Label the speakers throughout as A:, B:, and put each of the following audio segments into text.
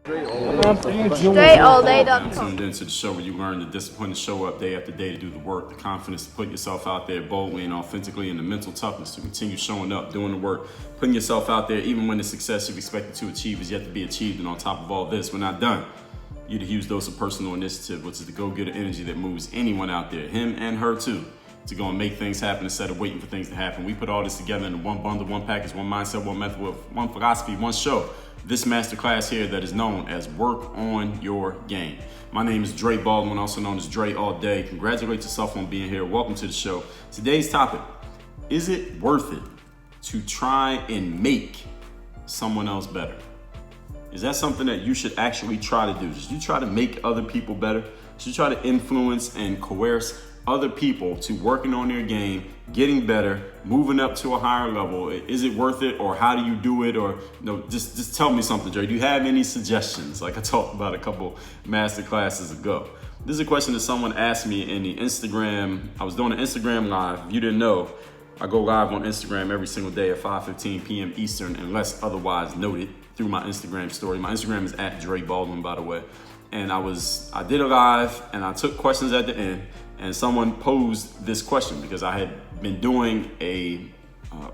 A: StrayAllDay.com. Tuned into the show where you learn the discipline to show up day after day to do the work, the confidence to put yourself out there boldly and authentically, and the mental toughness to continue showing up, doing the work, putting yourself out there even when the success you've expected to achieve is yet to be achieved. And on top of all this, we're not done. You need a huge dose of personal initiative, which is the go-getter energy that moves anyone out there, him and her too, to go and make things happen instead of waiting for things to happen. We put all this together in one bundle, one package, one mindset, one method, with one philosophy, one show. This masterclass here that is known as Work on Your Game. My name is Dre Baldwin, also known as Dre All Day. Congratulate yourself on being here. Welcome to the show. Today's topic: is it worth it to try and make someone else better? Is that something that you should actually try to do? Should you try to make other people better? Should you try to influence and coerce other people to working on their game, getting better, moving up to a higher level? Is it worth it, or how do you do it? Or just tell me something, Dre. Do you have any suggestions? Like I talked about a couple master classes ago. This is a question that someone asked me in the Instagram. I was doing an Instagram live. If you didn't know, I go live on Instagram every single day at 5:15 p.m. Eastern, unless otherwise noted, through my Instagram story. My Instagram is at Dre Baldwin, by the way. And I did a live and I took questions at the end, and someone posed this question because I had been doing a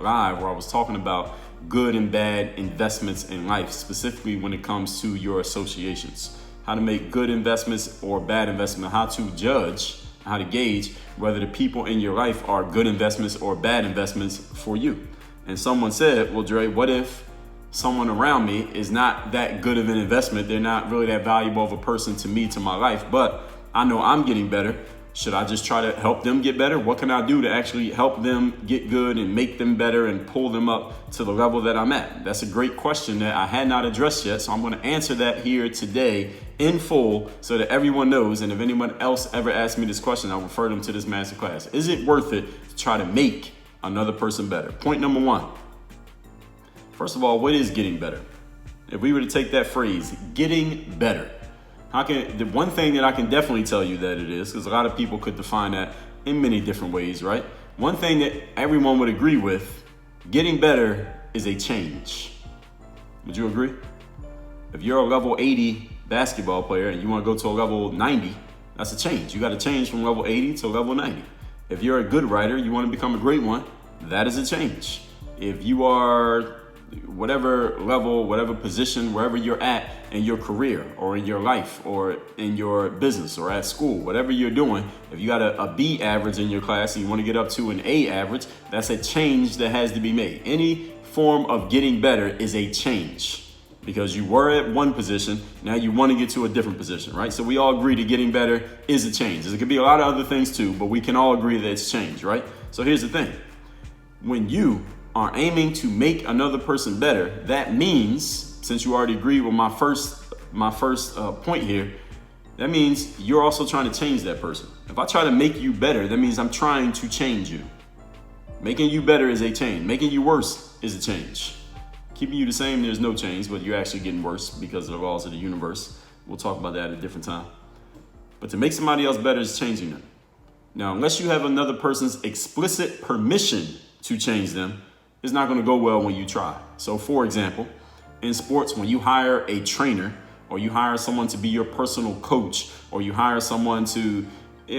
A: live where I was talking about good and bad investments in life, specifically when it comes to your associations, how to make good investments or bad investments, how to judge, how to gauge whether the people in your life are good investments or bad investments for you. And someone said, well, Dre, what if someone around me is not that good of an investment? They're not really that valuable of a person to me, to my life, but I know I'm getting better. Should I just try to help them get better? What can I do to actually help them get good and make them better and pull them up to the level that I'm at? That's a great question that I had not addressed yet. So I'm going to answer that here today in full so that everyone knows. And if anyone else ever asks me this question, I'll refer them to this masterclass. Is it worth it to try to make another person better? Point number one. First of all, what is getting better? If we were to take that phrase, getting better, the one thing that I can definitely tell you that it is, because a lot of people could define that in many different ways, right? One thing that everyone would agree with, getting better is a change. Would you agree? If you're a level 80 basketball player and you want to go to a level 90, that's a change. You got to change from level 80 to level 90. If you're a good writer, you want to become a great one, that is a change. If you are whatever level, whatever position, wherever you're at in your career or in your life or in your business or at school, whatever you're doing, if you got a B average in your class and you want to get up to an A average, that's a change that has to be made. Any form of getting better is a change because you were at one position, now you want to get to a different position, right? So we all agree that getting better is a change. There could be a lot of other things too, but we can all agree that it's change, right? So here's the thing. When you are aiming to make another person better, that means, since you already agreed with my first point here, that means you're also trying to change that person. If I try to make you better, that means I'm trying to change you. Making you better is a change. Making you worse is a change. Keeping you the same, there's no change, but you're actually getting worse because of the laws of the universe. We'll talk about that at a different time. But to make somebody else better is changing them. Now, unless you have another person's explicit permission to change them, it's not going to go well when you try. So for example, in sports, when you hire a trainer or you hire someone to be your personal coach, or you hire someone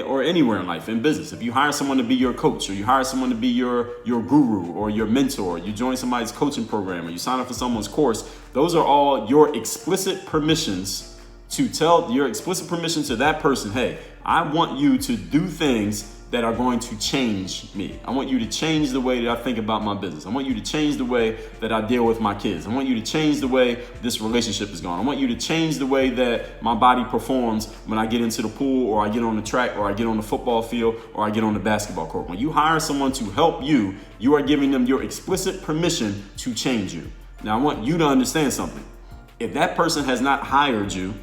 A: or anywhere in life, in business, if you hire someone to be your coach, or you hire someone to be your guru or your mentor, you join somebody's coaching program, or you sign up for someone's course, those are all your explicit permissions to tell your explicit permission to that person, hey, I want you to do things that are going to change me. I want you to change the way that I think about my business. I want you to change the way that I deal with my kids. I want you to change the way this relationship is going. I want you to change the way that my body performs when I get into the pool, or I get on the track, or I get on the football field, or I get on the basketball court. When you hire someone to help you, you are giving them your explicit permission to change you. Now, I want you to understand something. If that person has not hired you,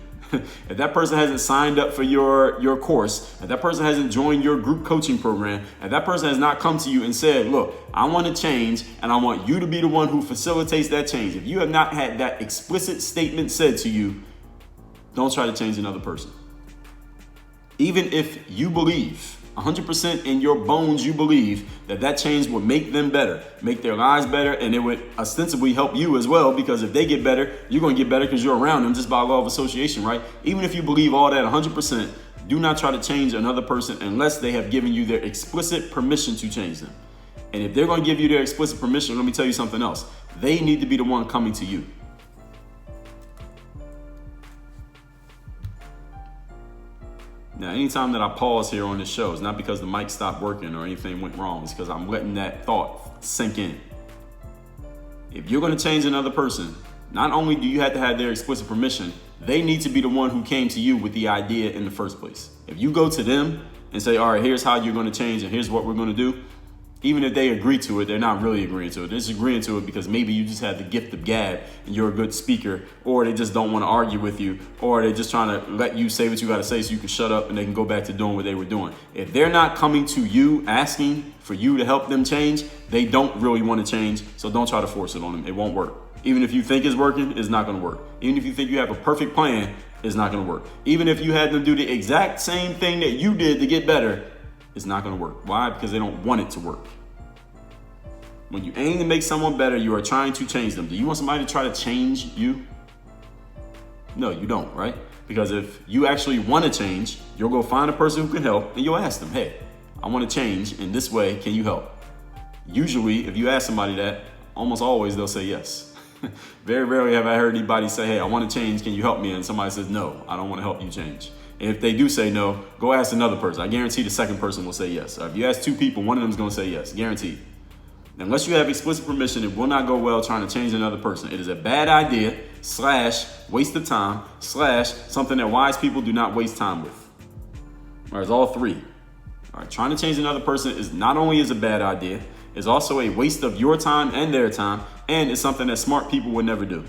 A: if that person hasn't signed up for your course, if that person hasn't joined your group coaching program, if that person has not come to you and said, look, I want to change and I want you to be the one who facilitates that change. If you have not had that explicit statement said to you, don't try to change another person. Even if you believe 100% in your bones, you believe that change would make them better, make their lives better, and it would ostensibly help you as well, because if they get better, you're going to get better because you're around them just by law of association, right? Even if you believe all that 100%, do not try to change another person unless they have given you their explicit permission to change them. And if they're going to give you their explicit permission, let me tell you something else. They need to be the one coming to you. Now, anytime that I pause here on this show, it's not because the mic stopped working or anything went wrong. It's because I'm letting that thought sink in. If you're going to change another person, not only do you have to have their explicit permission, they need to be the one who came to you with the idea in the first place. If you go to them and say, all right, here's how you're going to change and here's what we're going to do, even if they agree to it, they're not really agreeing to it. They're just agreeing to it because maybe you just have the gift of gab and you're a good speaker, or they just don't want to argue with you, or they're just trying to let you say what you got to say so you can shut up and they can go back to doing what they were doing. If they're not coming to you asking for you to help them change, they don't really want to change. So don't try to force it on them. It won't work. Even if you think it's working, it's not going to work. Even if you think you have a perfect plan, it's not going to work. Even if you had them do the exact same thing that you did to get better, it's not going to work. Why? Because they don't want it to work. When you aim to make someone better, you are trying to change them. Do you want somebody to try to change you? No, you don't, right? Because if you actually want to change, you'll go find a person who can help and you'll ask them, hey, I want to change in this way. Can you help? Usually, if you ask somebody that, almost always they'll say yes. Very rarely have I heard anybody say, hey, I want to change. Can you help me? And somebody says, no, I don't want to help you change. And if they do say no, go ask another person. I guarantee the second person will say yes. If you ask two people, one of them is going to say yes, guaranteed. Unless you have explicit permission, it will not go well trying to change another person. It is a bad idea / waste of time / something that wise people do not waste time with. All right, it's all three. All right, trying to change another person is not only is a bad idea, it's also a waste of your time and their time, and it's something that smart people would never do.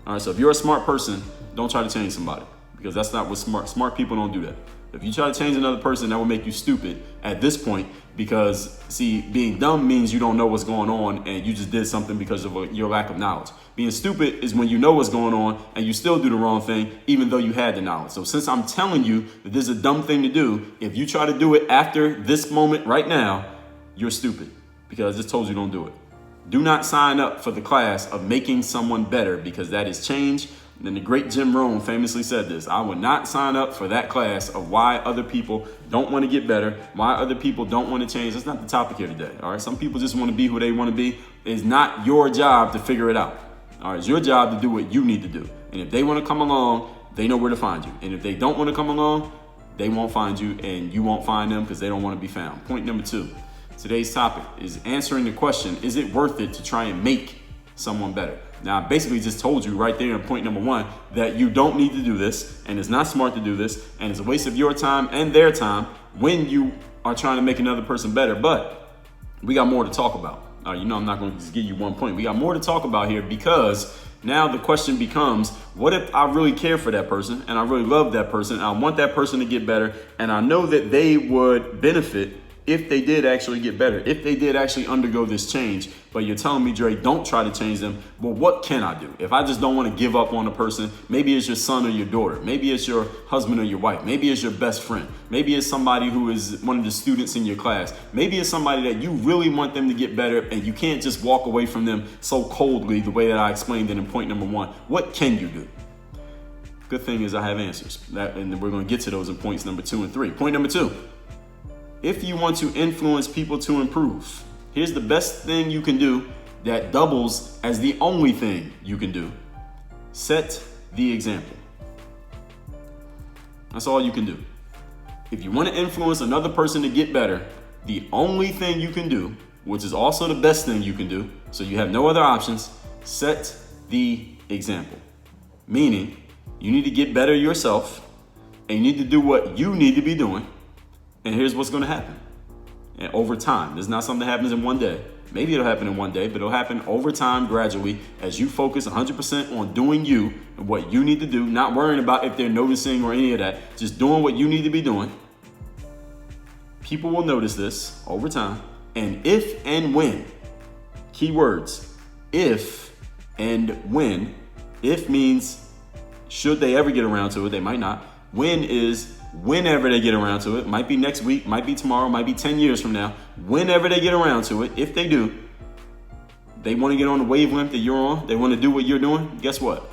A: All right, so if you're a smart person, don't try to change somebody, because that's not what smart people don't do that. If you try to change another person, that will make you stupid at this point, because see, being dumb means you don't know what's going on and you just did something because of your lack of knowledge. Being stupid is when you know what's going on and you still do the wrong thing, even though you had the knowledge. So since I'm telling you that this is a dumb thing to do, if you try to do it after this moment right now, you're stupid, because I just told you don't do it. Do not sign up for the class of making someone better, because that is change. And the great Jim Rohn famously said this: I would not sign up for that class of why other people don't want to get better, why other people don't want to change. That's not the topic here today. All right. Some people just want to be who they want to be. It's not your job to figure it out. All right. It's your job to do what you need to do. And if they want to come along, they know where to find you. And if they don't want to come along, they won't find you and you won't find them, because they don't want to be found. Point number 2. Today's topic is answering the question, is it worth it to try and make someone better? Now, I basically just told you right there in point number 1 that you don't need to do this, and it's not smart to do this, and it's a waste of your time and their time when you are trying to make another person better. But we got more to talk about. I'm not going to just give you one point. We got more to talk about here, because now the question becomes, what if I really care for that person and I really love that person and I want that person to get better, and I know that they would benefit if they did actually get better, if they did actually undergo this change, but you're telling me, Dre, don't try to change them. Well, what can I do? If I just don't want to give up on a person, maybe it's your son or your daughter. Maybe it's your husband or your wife. Maybe it's your best friend. Maybe it's somebody who is one of the students in your class. Maybe it's somebody that you really want them to get better, and you can't just walk away from them so coldly the way that I explained it in point number 1. What can you do? Good thing is I have answers, and we're going to get to those in points number 2 and 3. Point number 2. If you want to influence people to improve, here's the best thing you can do that doubles as the only thing you can do. Set the example. That's all you can do. If you want to influence another person to get better, the only thing you can do, which is also the best thing you can do, so you have no other options, set the example. Meaning, you need to get better yourself, and you need to do what you need to be doing. And here's what's going to happen. And over time, this is not something that happens in one day. Maybe it'll happen in one day, but it'll happen over time, gradually, as you focus 100% on doing you and what you need to do, not worrying about if they're noticing or any of that, just doing what you need to be doing. People will notice this over time. And if and when, keywords, if and when. If means should they ever get around to it, they might not. When is whenever they get around to it. Might be next week, might be tomorrow, might be 10 years from now. Whenever they get around to it, if they do, they want to get on the wavelength that you're on, they want to do what you're doing, guess what?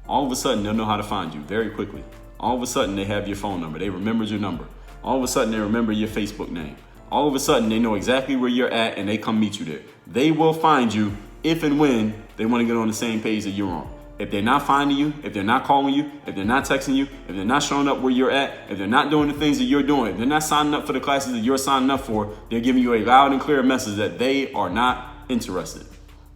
A: All of a sudden, they'll know how to find you very quickly. All of a sudden, they have your phone number. They remembered your number. All of a sudden, they remember your Facebook name. All of a sudden, they know exactly where you're at and they come meet you there. They will find you if and when they want to get on the same page that you're on. If they're not finding you, if they're not calling you, if they're not texting you, if they're not showing up where you're at, if they're not doing the things that you're doing, if they're not signing up for the classes that you're signing up for, they're giving you a loud and clear message that they are not interested.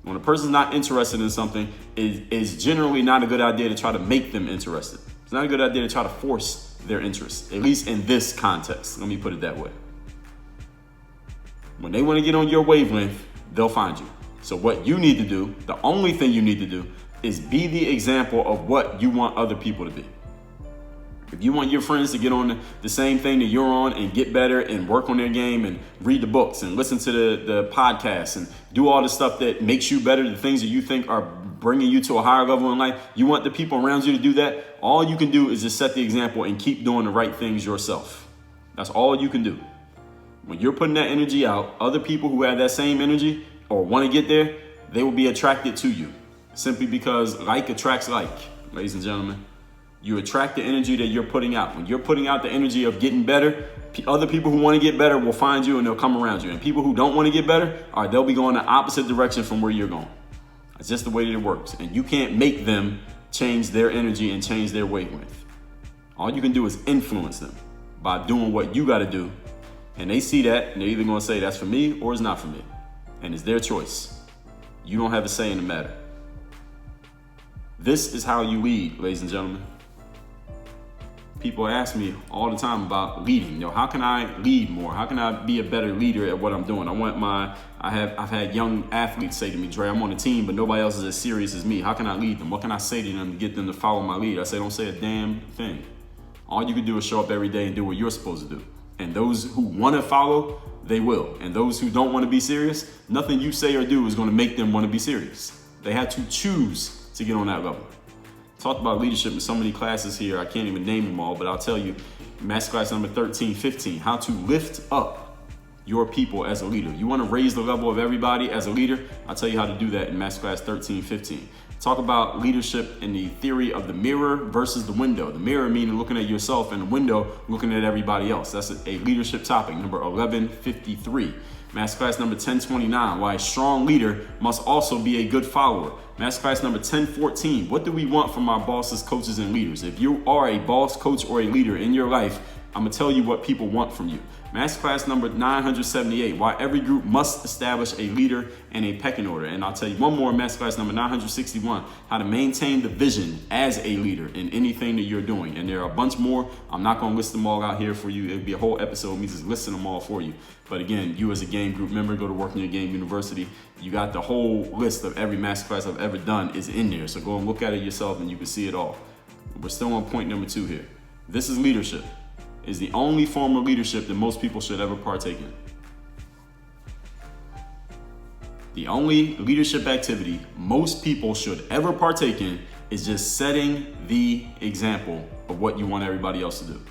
A: When a person's not interested in something, it's generally not a good idea to try to make them interested. It's not a good idea to try to force their interest, at least in this context. Let me put it that way. When they want to get on your wavelength, they'll find you. So what you need to do, the only thing you need to do, is be the example of what you want other people to be. If you want your friends to get on the same thing that you're on and get better and work on their game and read the books and listen to the podcasts and do all the stuff that makes you better, the things that you think are bringing you to a higher level in life, you want the people around you to do that, all you can do is just set the example and keep doing the right things yourself. That's all you can do. When you're putting that energy out, other people who have that same energy or want to get there, they will be attracted to you. Simply because like attracts like, ladies and gentlemen. You attract the energy that you're putting out. When you're putting out the energy of getting better, other people who want to get better will find you and they'll come around you. And people who don't want to get better, they'll be going the opposite direction from where you're going. That's just the way that it works. And you can't make them change their energy and change their wavelength. All you can do is influence them by doing what you got to do. And they see that and they're either going to say that's for me or it's not for me. And it's their choice. You don't have a say in the matter. This is how you lead, ladies and gentlemen. People ask me all the time about leading. How can I lead more? How can I be a better leader at what I'm doing? I've had young athletes say to me, Dre, I'm on a team, but nobody else is as serious as me. How can I lead them? What can I say to them to get them to follow my lead? I say, don't say a damn thing. All you can do is show up every day and do what you're supposed to do. And those who want to follow, they will. And those who don't want to be serious, nothing you say or do is going to make them want to be serious. They have to choose to get on that level. Talked about leadership in so many classes here, I can't even name them all, but I'll tell you, masterclass number 13-15, how to lift up your people as a leader. You want to raise the level of everybody as a leader? I'll tell you how to do that in masterclass 13-15. Talk about leadership in the theory of the mirror versus the window. The mirror meaning looking at yourself, and the window looking at everybody else. That's a leadership topic, number 1153. Masterclass number 1029, why a strong leader must also be a good follower. Masterclass number 1014, what do we want from our bosses, coaches, and leaders? If you are a boss, coach, or a leader in your life, I'm going to tell you what people want from you. Masterclass number 978, why every group must establish a leader and a pecking order. And I'll tell you one more, masterclass number 961, how to maintain the vision as a leader in anything that you're doing. And there are a bunch more. I'm not going to list them all out here for you. It'll be a whole episode of me just listing them all for you. But again, you as a game group member, go to Work in Your Game University. You got the whole list of every masterclass I've ever done is in there. So go and look at it yourself and you can see it all. We're still on point number 2 here. This is leadership. Is the only form of leadership that most people should ever partake in. The only leadership activity most people should ever partake in is just setting the example of what you want everybody else to do.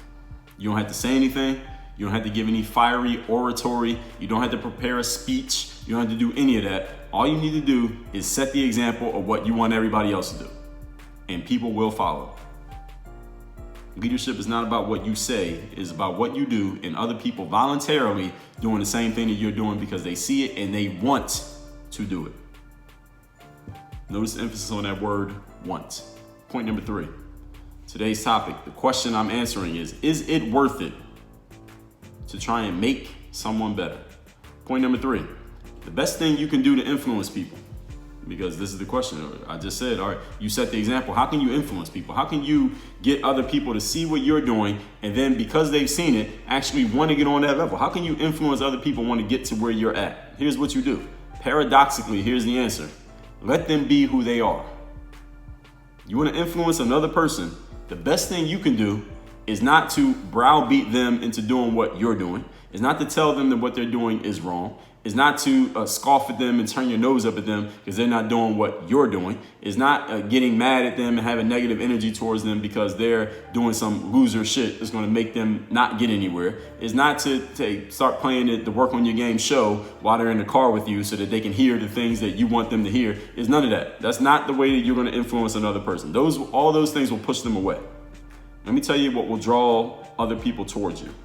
A: You don't have to say anything. You don't have to give any fiery oratory. You don't have to prepare a speech. You don't have to do any of that. All you need to do is set the example of what you want everybody else to do. And people will follow. Leadership is not about what you say, it's about what you do, and other people voluntarily doing the same thing that you're doing because they see it and they want to do it. Notice the emphasis on that word, want. Point number 3. Today's topic, the question I'm answering is it worth it to try and make someone better? Point number 3, the best thing you can do to influence people. Because this is the question. I just said, all right, you set the example. How can you influence people? How can you get other people to see what you're doing and then because they've seen it, actually want to get on that level? How can you influence other people want to get to where you're at? Here's what you do. Paradoxically, here's the answer. Let them be who they are. You want to influence another person, the best thing you can do is not to browbeat them into doing what you're doing. It's not to tell them that what they're doing is wrong. It's not to scoff at them and turn your nose up at them because they're not doing what you're doing. It's not getting mad at them and having negative energy towards them because they're doing some loser shit that's going to make them not get anywhere. It's not to start playing the Work on Your Game show while they're in the car with you so that they can hear the things that you want them to hear. It's none of that. That's not the way that you're going to influence another person. All those things will push them away. Let me tell you what will draw other people towards you.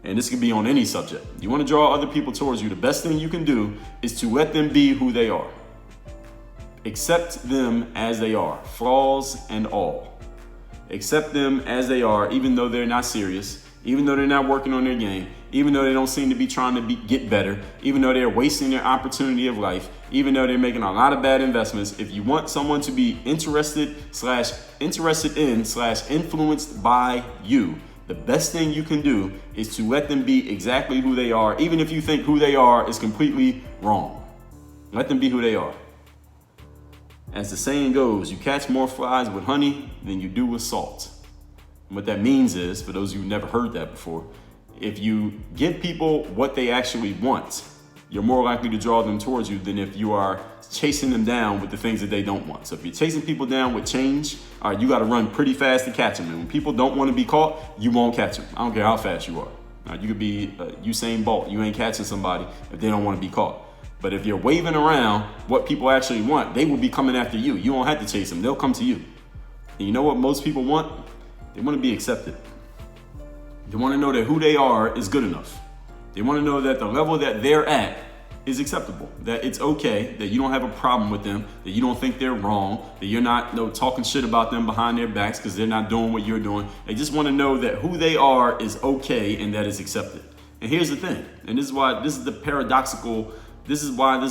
A: And this can be on any subject. You want to draw other people towards you. The best thing you can do is to let them be who they are. Accept them as they are, flaws and all. Accept them as they are, even though they're not serious, even though they're not working on their game, even though they don't seem to be trying to get better, even though they're wasting their opportunity of life, even though they're making a lot of bad investments. If you want someone to be interested in influenced by you, the best thing you can do is to let them be exactly who they are, even if you think who they are is completely wrong. Let them be who they are. As the saying goes, you catch more flies with honey than you do with salt. And what that means is, for those of you who've never heard that before, if you give people what they actually want, you're more likely to draw them towards you than if you are chasing them down with the things that they don't want. So if you're chasing people down with change, all right, you got to run pretty fast to catch them. And when people don't want to be caught, you won't catch them. I don't care how fast you are. All right, you could be Usain Bolt. You ain't catching somebody if they don't want to be caught. But if you're waving around what people actually want, they will be coming after you. You don't have to chase them. They'll come to you. And you know what most people want? They want to be accepted. They want to know that who they are is good enough. They want to know that the level that they're at is acceptable, that it's okay, that you don't have a problem with them, that you don't think they're wrong, that you're not talking shit about them behind their backs because they're not doing what you're doing. They just want to know that who they are is okay and that is accepted. And here's the thing, and this is why this is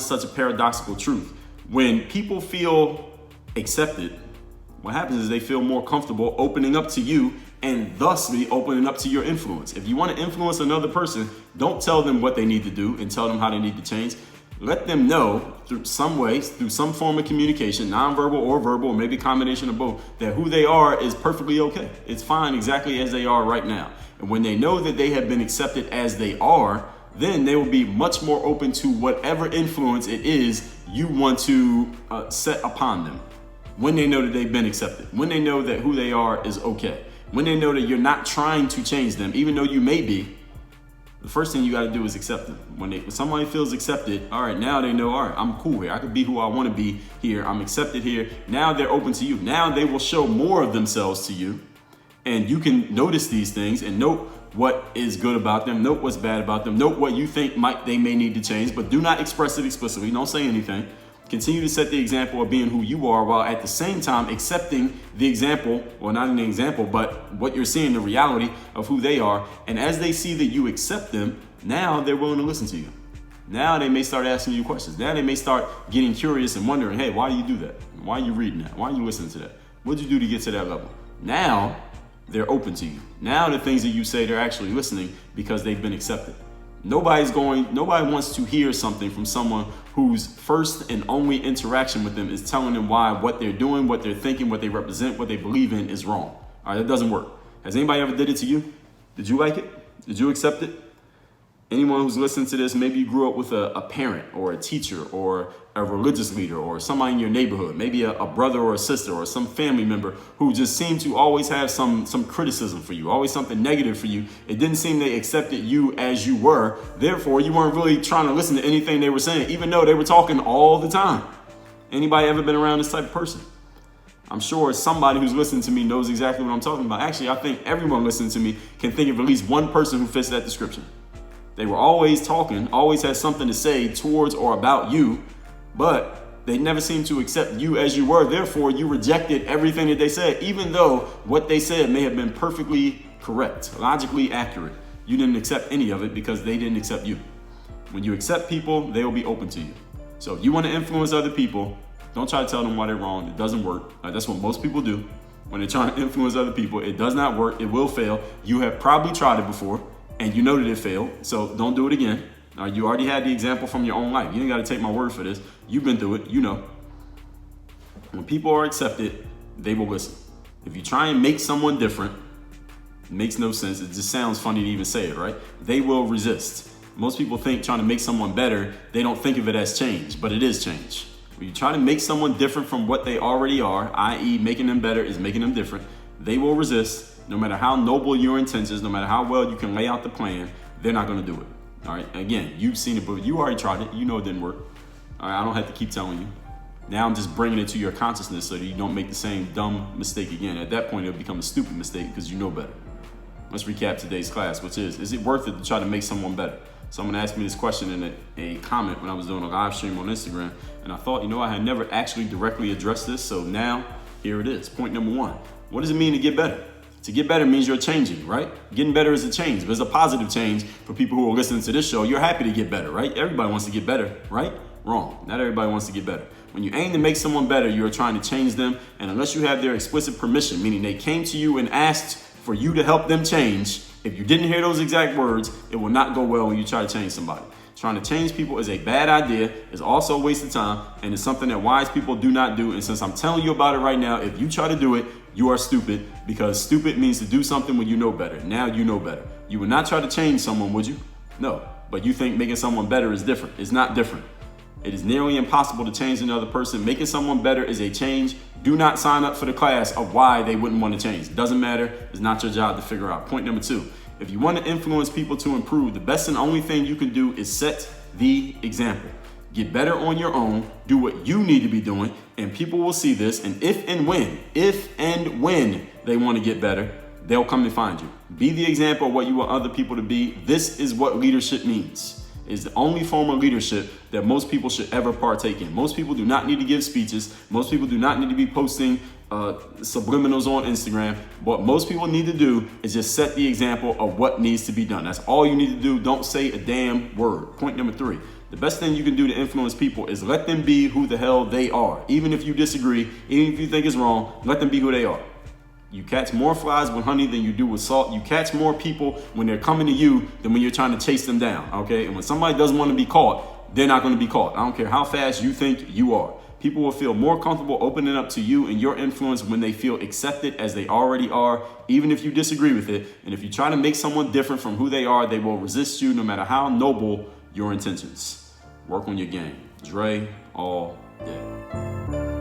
A: such a paradoxical truth. When people feel accepted, what happens is they feel more comfortable opening up to you and thusly opening up to your influence. If you want to influence another person, don't tell them what they need to do and tell them how they need to change. Let them know through some ways, through some form of communication, nonverbal or verbal, or maybe a combination of both, that who they are is perfectly okay. It's fine exactly as they are right now. And when they know that they have been accepted as they are, then they will be much more open to whatever influence it is you want to set upon them. When they know that they've been accepted, when they know that who they are is okay, when they know that you're not trying to change them, even though you may be, the first thing you got to do is accept them. When somebody feels accepted, all right, now they know, all right, I'm cool here. I can be who I want to be here. I'm accepted here. Now they're open to you. Now they will show more of themselves to you. And you can notice these things and note what is good about them, note what's bad about them, note what you think they may need to change, but do not express it explicitly. Don't say anything. Continue to set the example of being who you are while at the same time accepting the example, or not an example, but what you're seeing, the reality of who they are. And as they see that you accept them, now they're willing to listen to you. Now they may start asking you questions. Now they may start getting curious and wondering, hey, why do you do that? Why are you reading that? Why are you listening to that? What did you do to get to that level? Now they're open to you. Now the things that you say, they're actually listening because they've been accepted. Nobody wants to hear something from someone whose first and only interaction with them is telling them why what they're doing, what they're thinking, what they represent, what they believe in is wrong. All right, that doesn't work. Has anybody ever did it to you? Did you like it? Did you accept it? Anyone who's listening to this, maybe you grew up with a parent or a teacher or a religious leader or somebody in your neighborhood, maybe a brother or a sister or some family member who just seemed to always have some criticism for you, always something negative for you. It didn't seem they accepted you as you were. Therefore, you weren't really trying to listen to anything they were saying, even though they were talking all the time. Anybody ever been around this type of person? I'm sure somebody who's listening to me knows exactly what I'm talking about. Actually, I think everyone listening to me can think of at least one person who fits that description. They were always talking, always had something to say towards or about you, but they never seemed to accept you as you were. Therefore, you rejected everything that they said, even though what they said may have been perfectly correct, logically accurate. You didn't accept any of it because they didn't accept you. When you accept people, they will be open to you. So if you want to influence other people, don't try to tell them why they're wrong. It doesn't work. That's what most people do. When they're trying to influence other people, it does not work. It will fail. You have probably tried it before, and you know that it failed, so don't do it again. You already had the example from your own life. You ain't got to take my word for this. You've been through it, you know. When people are accepted, they will listen. If you try and make someone different, makes no sense. It just sounds funny to even say it, right? They will resist. Most people think trying to make someone better, they don't think of it as change, but it is change. When you try to make someone different from what they already are, i.e. making them better is making them different, they will resist. No matter how noble your intentions, no matter how well you can lay out the plan, they're not going to do it. All right. Again, you've seen it, but you already tried it. You know it didn't work. All right. I don't have to keep telling you. Now I'm just bringing it to your consciousness so that you don't make the same dumb mistake again. At that point, it'll become a stupid mistake because you know better. Let's recap today's class, which is it worth it to try to make someone better? Someone asked me this question in a comment when I was doing a live stream on Instagram, and I thought, I had never actually directly addressed this, so now here it is. Point number 1. What does it mean to get better? To get better means you're changing, right? Getting better is a change, but it's a positive change for people who are listening to this show. You're happy to get better, right? Everybody wants to get better, right? Wrong. Not everybody wants to get better. When you aim to make someone better, you are trying to change them, and unless you have their explicit permission, meaning they came to you and asked for you to help them change, if you didn't hear those exact words, it will not go well when you try to change somebody. Trying to change people is a bad idea, it's also a waste of time, and it's something that wise people do not do. And since I'm telling you about it right now, if you try to do it, you are stupid, because stupid means to do something when you know better. Now you know better. You would not try to change someone, would you? No, but you think making someone better is different. It's not different. It is nearly impossible to change another person. Making someone better is a change. Do not sign up for the class of why they wouldn't want to change. It doesn't matter. It's not your job to figure out. Point number 2. If you want to influence people to improve, the best and only thing you can do is set the example. Get better on your own, do what you need to be doing, and people will see this. And if and when they want to get better, they'll come to find you. Be the example of what you want other people to be. This is what leadership means. It's the only form of leadership that most people should ever partake in. Most people do not need to give speeches. Most people do not need to be posting subliminals on Instagram. What most people need to do is just set the example of what needs to be done. That's all you need to do. Don't say a damn word. Point number 3. The best thing you can do to influence people is let them be who the hell they are. Even if you disagree, even if you think it's wrong, let them be who they are. You catch more flies with honey than you do with salt. You catch more people when they're coming to you than when you're trying to chase them down, okay? And when somebody doesn't want to be caught, they're not going to be caught. I don't care how fast you think you are. People will feel more comfortable opening up to you and your influence when they feel accepted as they already are, even if you disagree with it. And if you try to make someone different from who they are, they will resist you no matter how noble your intentions. Work on your game. Dre all day.